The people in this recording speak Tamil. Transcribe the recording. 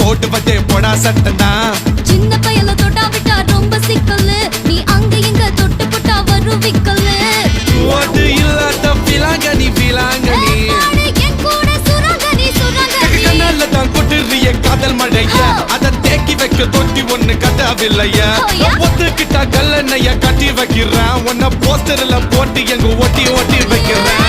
போடுவதே பொடா சட்டனா. சின்ன பயல தொட்டா விட்டா ரொம்ப சிக்கலு, நீ அங்க இங்க தொட்டு போட்டா வரும் விக்கலு. ஓட்டு இல்லாத பிலாங்கனி பிலாங்கனி, என் கூட சுரங்கனி சுரங்கனி. கண்ணால தான் கொட்டுறிய காதல் மழைய, அத தேக்கி வைக்க தொட்டி ஒண்ணு கட்டாவில்லைய. ஒத்துக்கிட்டா கல்லணைய கட்டி வைக்கிறேன், உன்ன போஸ்டர்ல போட்டு எங்க ஒட்டி ஒட்டி வைக்கிறேன்.